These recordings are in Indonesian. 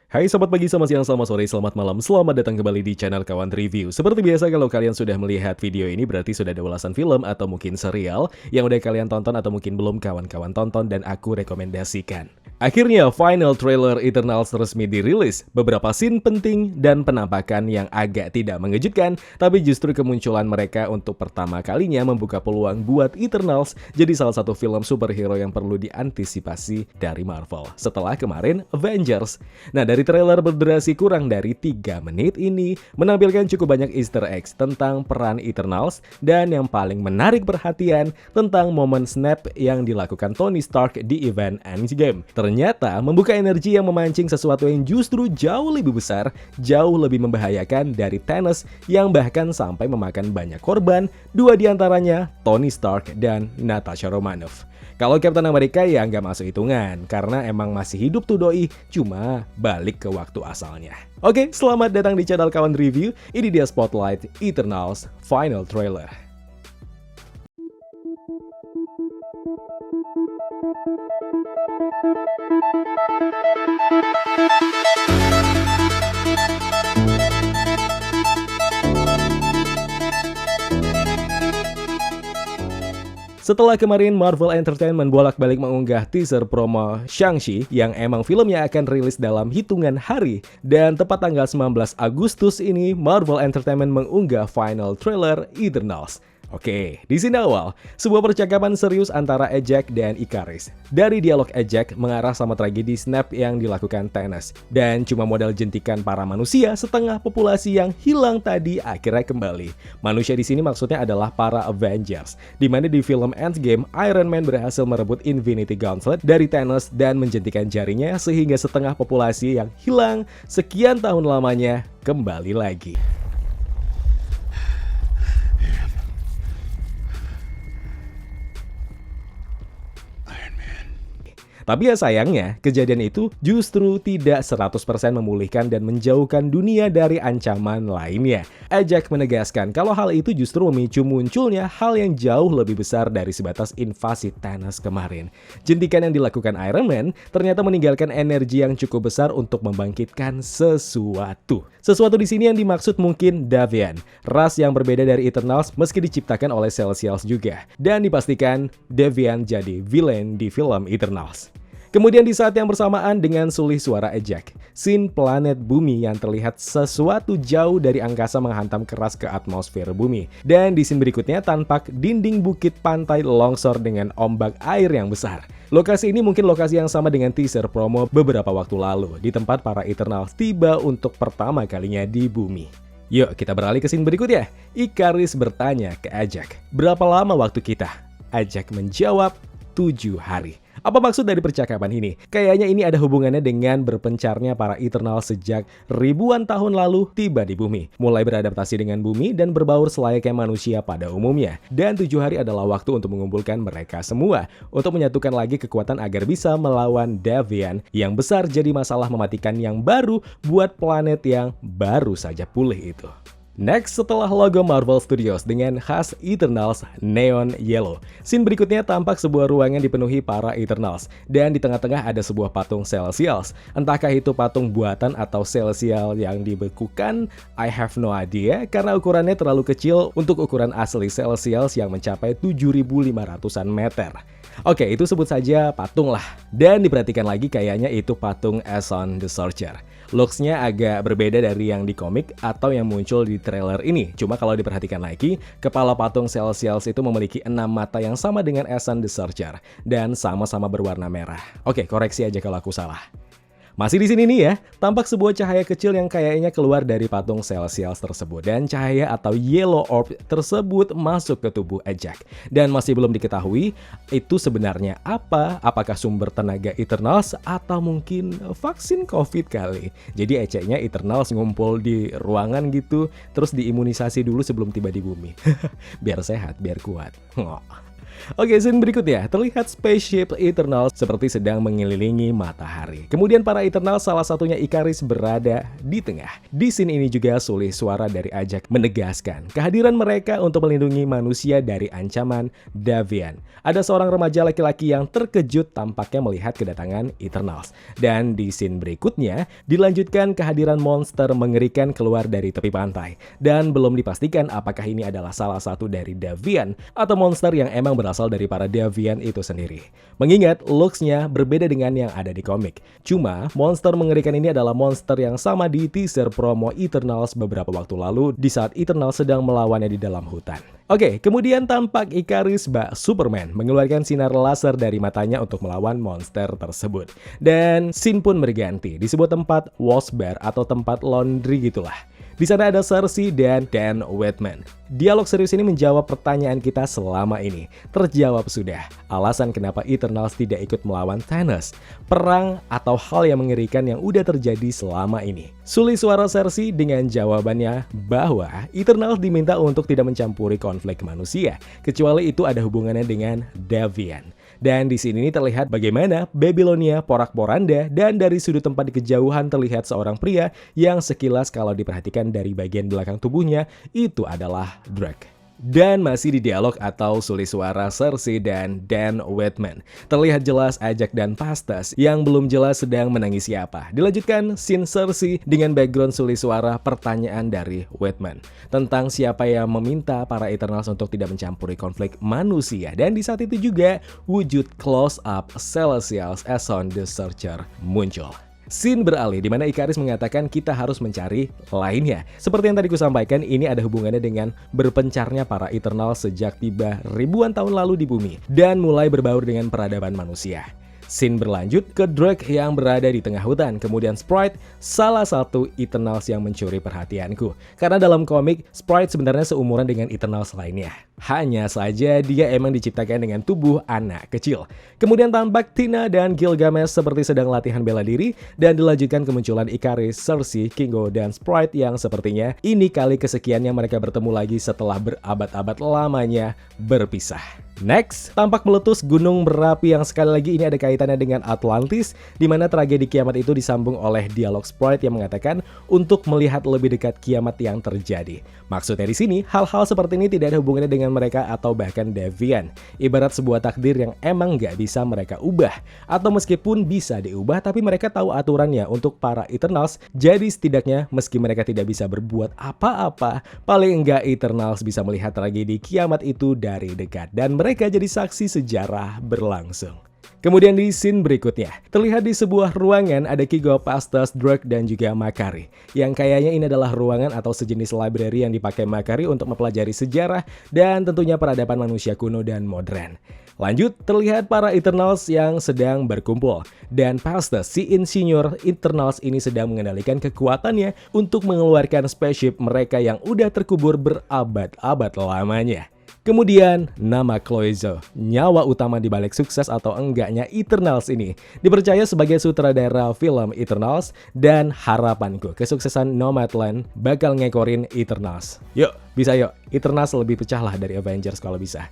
Hai selamat pagi, selamat siang, selamat sore, selamat malam, selamat datang kembali di channel Kawan Review. Seperti biasa kalau kalian sudah melihat video ini berarti sudah ada ulasan film atau mungkin serial yang udah kalian tonton atau mungkin belum kawan-kawan tonton dan aku rekomendasikan. Akhirnya final trailer Eternals resmi dirilis, beberapa scene penting dan penampakan yang agak tidak mengejutkan, tapi justru kemunculan mereka untuk pertama kalinya membuka peluang buat Eternals jadi salah satu film superhero yang perlu diantisipasi dari Marvel setelah kemarin Avengers. Nah, dari trailer berdurasi kurang dari 3 menit ini menampilkan cukup banyak easter eggs tentang peran Eternals dan yang paling menarik perhatian tentang momen snap yang dilakukan Tony Stark di event Endgame. Ternyata membuka energi yang memancing sesuatu yang justru jauh lebih besar, jauh lebih membahayakan dari Thanos yang bahkan sampai memakan banyak korban, dua diantaranya Tony Stark dan Natasha Romanoff. Kalau Captain America ya nggak masuk hitungan, karena emang masih hidup tuh doi, cuma balik ke waktu asalnya. Oke, selamat datang di channel Kawan Review, ini dia Spotlight Eternals Final Trailer. Setelah kemarin Marvel Entertainment bolak-balik mengunggah teaser promo Shang-Chi yang emang filmnya akan rilis dalam hitungan hari, dan tepat tanggal 19 Agustus ini Marvel Entertainment mengunggah final trailer Eternals. Oke, di sini awal, sebuah percakapan serius antara Ejak dan Ikaris. Dari dialog Ejak mengarah sama tragedi snap yang dilakukan Thanos. Dan cuma modal jentikan para manusia setengah populasi yang hilang tadi akhirnya kembali. Manusia di sini maksudnya adalah para Avengers. Dimana di film Endgame, Iron Man berhasil merebut Infinity Gauntlet dari Thanos dan menjentikan jarinya sehingga setengah populasi yang hilang sekian tahun lamanya kembali lagi. Tapi ya sayangnya, kejadian itu justru tidak 100% memulihkan dan menjauhkan dunia dari ancaman lainnya. Ejak menegaskan kalau hal itu justru memicu munculnya hal yang jauh lebih besar dari sebatas invasi Thanos kemarin. Jentikan yang dilakukan Iron Man ternyata meninggalkan energi yang cukup besar untuk membangkitkan sesuatu. Sesuatu di sini yang dimaksud mungkin Davian, ras yang berbeda dari Eternals meski diciptakan oleh Celestials juga. Dan dipastikan Davian jadi villain di film Eternals. Kemudian di saat yang bersamaan dengan sulih suara Ejak, scene planet bumi yang terlihat sesuatu jauh dari angkasa menghantam keras ke atmosfer bumi. Dan di scene berikutnya tampak dinding bukit pantai longsor dengan ombak air yang besar. Lokasi ini mungkin lokasi yang sama dengan teaser promo beberapa waktu lalu, di tempat para Eternals tiba untuk pertama kalinya di bumi. Yuk kita beralih ke scene berikutnya. Ikaris bertanya ke Ejak, berapa lama waktu kita? Ejak menjawab, 7 hari. Apa maksud dari percakapan ini? Kayaknya ini ada hubungannya dengan berpencarnya para Eternals sejak ribuan tahun lalu tiba di bumi. Mulai beradaptasi dengan bumi dan berbaur selayaknya manusia pada umumnya. Dan 7 hari adalah waktu untuk mengumpulkan mereka semua. Untuk menyatukan lagi kekuatan agar bisa melawan Davian yang besar jadi masalah mematikan yang baru buat planet yang baru saja pulih itu. Next, setelah logo Marvel Studios dengan khas Eternals Neon Yellow, scene berikutnya tampak sebuah ruangan dipenuhi para Eternals, dan di tengah-tengah ada sebuah patung Celestials. Entahkah itu patung buatan atau Celestial yang dibekukan? I have no idea, karena ukurannya terlalu kecil untuk ukuran asli Celestials yang mencapai 7.500-an meter. Oke, itu sebut saja patung lah. Dan diperhatikan lagi kayaknya itu patung Aeson the Sorcerer. Looks-nya agak berbeda dari yang di komik atau yang muncul di trailer ini. Cuma kalau diperhatikan lagi, kepala patung Celestials itu memiliki 6 mata yang sama dengan Aeson the Sorcerer dan sama-sama berwarna merah. Oke, koreksi aja kalau aku salah. Masih di sini nih ya, tampak sebuah cahaya kecil yang kayaknya keluar dari patung Celestials tersebut. Dan cahaya atau Yellow Orb tersebut masuk ke tubuh Ejak. Dan masih belum diketahui itu sebenarnya apa, apakah sumber tenaga Eternals atau mungkin vaksin COVID kali. Jadi Ejeknya Eternals ngumpul di ruangan gitu, terus diimunisasi dulu sebelum tiba di bumi. Biar sehat, biar kuat. Oke, scene berikutnya terlihat spaceship Eternals seperti sedang mengelilingi matahari. Kemudian para Eternals salah satunya Ikaris berada di tengah. Di scene ini juga sulih suara dari Ajak menegaskan kehadiran mereka untuk melindungi manusia dari ancaman Davian. Ada seorang remaja laki-laki yang terkejut tampaknya melihat kedatangan Eternals. Dan di scene berikutnya dilanjutkan kehadiran monster mengerikan keluar dari tepi pantai. Dan belum dipastikan apakah ini adalah salah satu dari Davian atau monster yang emang berasal dari para Davian itu sendiri. Mengingat looks-nya berbeda dengan yang ada di komik. Cuma, monster mengerikan ini adalah monster yang sama di teaser promo Eternals beberapa waktu lalu di saat Eternals sedang melawannya di dalam hutan. Oke, kemudian tampak Ikaris bak Superman mengeluarkan sinar laser dari matanya untuk melawan monster tersebut. Dan scene pun berganti di sebuah tempat wash bar atau tempat laundry gitulah. Di sana ada Cersei dan Dan Whitman. Dialog serius ini menjawab pertanyaan kita selama ini. Terjawab sudah. Alasan kenapa Eternals tidak ikut melawan Thanos, perang atau hal yang mengerikan yang udah terjadi selama ini. Sulih suara Cersei dengan jawabannya bahwa Eternals diminta untuk tidak mencampuri konflik manusia, kecuali itu ada hubungannya dengan Davian. Dan di sini terlihat bagaimana Babylonia porak-poranda dan dari sudut tempat di kejauhan terlihat seorang pria yang sekilas kalau diperhatikan dari bagian belakang tubuhnya itu adalah Drac. Dan masih di dialog atau sulih suara Cersei dan Dan Whitman. Terlihat jelas Ajak dan Phastos yang belum jelas sedang menangisi apa. Dilanjutkan scene Cersei dengan background sulih suara pertanyaan dari Whitman tentang siapa yang meminta para Eternals untuk tidak mencampuri konflik manusia. Dan di saat itu juga wujud close up Celestials Aeson the Searcher muncul. Scene beralih di mana Ikaris mengatakan kita harus mencari lainnya. Seperti yang tadi kusampaikan, ini ada hubungannya dengan berpencarnya para Eternals sejak tiba ribuan tahun lalu di bumi dan mulai berbaur dengan peradaban manusia. Scene berlanjut ke Drac yang berada di tengah hutan, kemudian Sprite, salah satu Eternals yang mencuri perhatianku. Karena dalam komik, Sprite sebenarnya seumuran dengan Eternals lainnya. Hanya saja dia emang diciptakan dengan tubuh anak kecil. Kemudian tampak Tina dan Gilgamesh seperti sedang latihan bela diri dan dilanjutkan kemunculan Ikaris, Cersei, Kingo, dan Sprite yang sepertinya ini kali kesekiannya mereka bertemu lagi setelah berabad-abad lamanya berpisah. Next, tampak meletus gunung berapi yang sekali lagi ini ada kaitannya dengan Atlantis, di mana tragedi kiamat itu disambung oleh dialog Sprite yang mengatakan untuk melihat lebih dekat kiamat yang terjadi. Maksudnya di sini, hal-hal seperti ini tidak ada hubungannya dengan mereka atau bahkan Davian. Ibarat sebuah takdir yang emang nggak bisa mereka ubah. Atau meskipun bisa diubah, tapi mereka tahu aturannya untuk para Eternals, jadi setidaknya meski mereka tidak bisa berbuat apa-apa, paling enggak Eternals bisa melihat tragedi kiamat itu dari dekat. Dan mereka jadi saksi sejarah berlangsung. Kemudian di scene berikutnya, terlihat di sebuah ruangan ada Kingo, Phastos, Drac, dan juga Makari. Yang kayaknya ini adalah ruangan atau sejenis library yang dipakai Makari untuk mempelajari sejarah dan tentunya peradaban manusia kuno dan modern. Lanjut, terlihat para Eternals yang sedang berkumpul. Dan Phastos, si insinyur Eternals ini sedang mengendalikan kekuatannya untuk mengeluarkan spaceship mereka yang udah terkubur berabad-abad lamanya. Kemudian, nama Cloizzo, nyawa utama di balik sukses atau enggaknya Eternals ini, dipercaya sebagai sutradara film Eternals dan harapanku kesuksesan Nomadland bakal ngekorin Eternals. Yuk, bisa yuk, Eternals lebih pecah lah dari Avengers kalau bisa.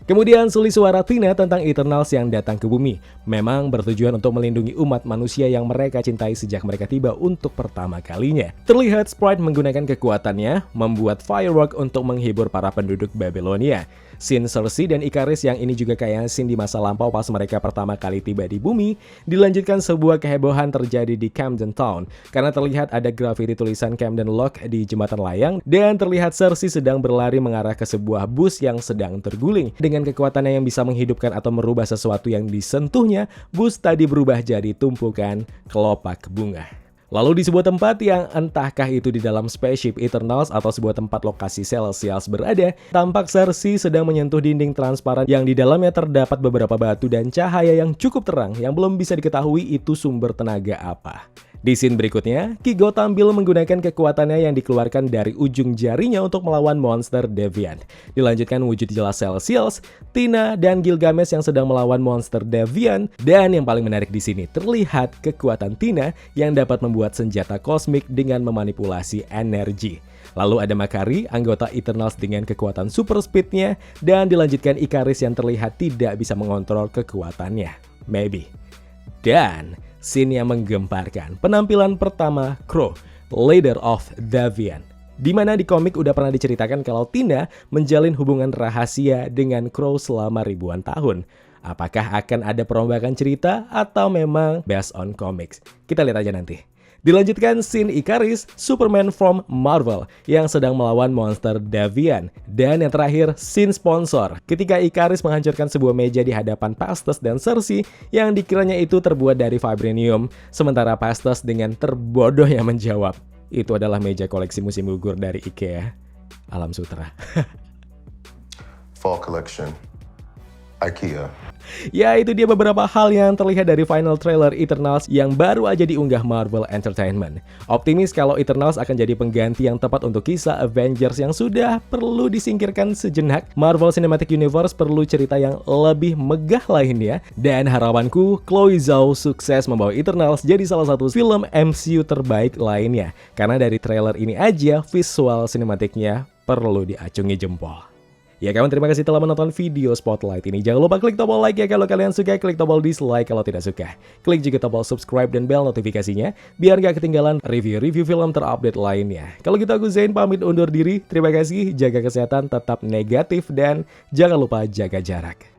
Kemudian sulih suara Tina tentang Eternals yang datang ke bumi. Memang bertujuan untuk melindungi umat manusia yang mereka cintai sejak mereka tiba untuk pertama kalinya. Terlihat Sprite menggunakan kekuatannya membuat firework untuk menghibur para penduduk Babylonia. Scene Cersei dan Ikaris yang ini juga kayak scene di masa lampau pas mereka pertama kali tiba di bumi. Dilanjutkan sebuah kehebohan terjadi di Camden Town karena terlihat ada grafiti tulisan Camden Lock di jembatan layang dan terlihat Cersei sedang berlari mengarah ke sebuah bus yang sedang terguling. Dengan kekuatannya yang bisa menghidupkan atau merubah sesuatu yang disentuhnya, bus tadi berubah jadi tumpukan kelopak bunga. Lalu di sebuah tempat yang entahkah itu di dalam spaceship Eternals atau sebuah tempat lokasi Celestials berada, tampak Cersei sedang menyentuh dinding transparan yang di dalamnya terdapat beberapa batu dan cahaya yang cukup terang yang belum bisa diketahui itu sumber tenaga apa. Di scene berikutnya, Kigo tampil menggunakan kekuatannya yang dikeluarkan dari ujung jarinya untuk melawan monster Deviant. Dilanjutkan wujud jelas Celsius, Tina, dan Gilgamesh yang sedang melawan monster Deviant. Dan yang paling menarik di sini terlihat kekuatan Tina yang dapat membuat senjata kosmik dengan memanipulasi energi. Lalu ada Makari, anggota Eternals dengan kekuatan super speed-nya, dan dilanjutkan Ikaris yang terlihat tidak bisa mengontrol kekuatannya. Maybe. Dan scene yang menggemparkan, penampilan pertama Crow, Leader of Deviant. Di mana di komik udah pernah diceritakan kalau Tina menjalin hubungan rahasia dengan Crow selama ribuan tahun. Apakah akan ada perombakan cerita atau memang based on comics? Kita lihat aja nanti. Dilanjutkan scene Ikaris, Superman from Marvel, yang sedang melawan monster Deviant. Dan yang terakhir, scene sponsor, ketika Ikaris menghancurkan sebuah meja di hadapan Phastos dan Sersi, yang dikiranya itu terbuat dari vibranium, sementara Phastos dengan terbodohnya menjawab, itu adalah meja koleksi musim gugur dari IKEA. Alam Sutra. Fall collection, IKEA. Ya, itu dia beberapa hal yang terlihat dari final trailer Eternals yang baru aja diunggah Marvel Entertainment. Optimis kalau Eternals akan jadi pengganti yang tepat untuk kisah Avengers yang sudah perlu disingkirkan sejenak. Marvel Cinematic Universe perlu cerita yang lebih megah lainnya. Dan harapanku, Chloe Zhao sukses membawa Eternals jadi salah satu film MCU terbaik lainnya. Karena dari trailer ini aja, visual sinematiknya perlu diacungi jempol. Ya kawan, terima kasih telah menonton video Spotlight ini. Jangan lupa klik tombol like ya kalau kalian suka, klik tombol dislike kalau tidak suka. Klik juga tombol subscribe dan bell notifikasinya, biar gak ketinggalan review-review film terupdate lainnya. Kalau gitu aku Zain pamit undur diri, terima kasih, jaga kesehatan, tetap negatif, dan jangan lupa jaga jarak.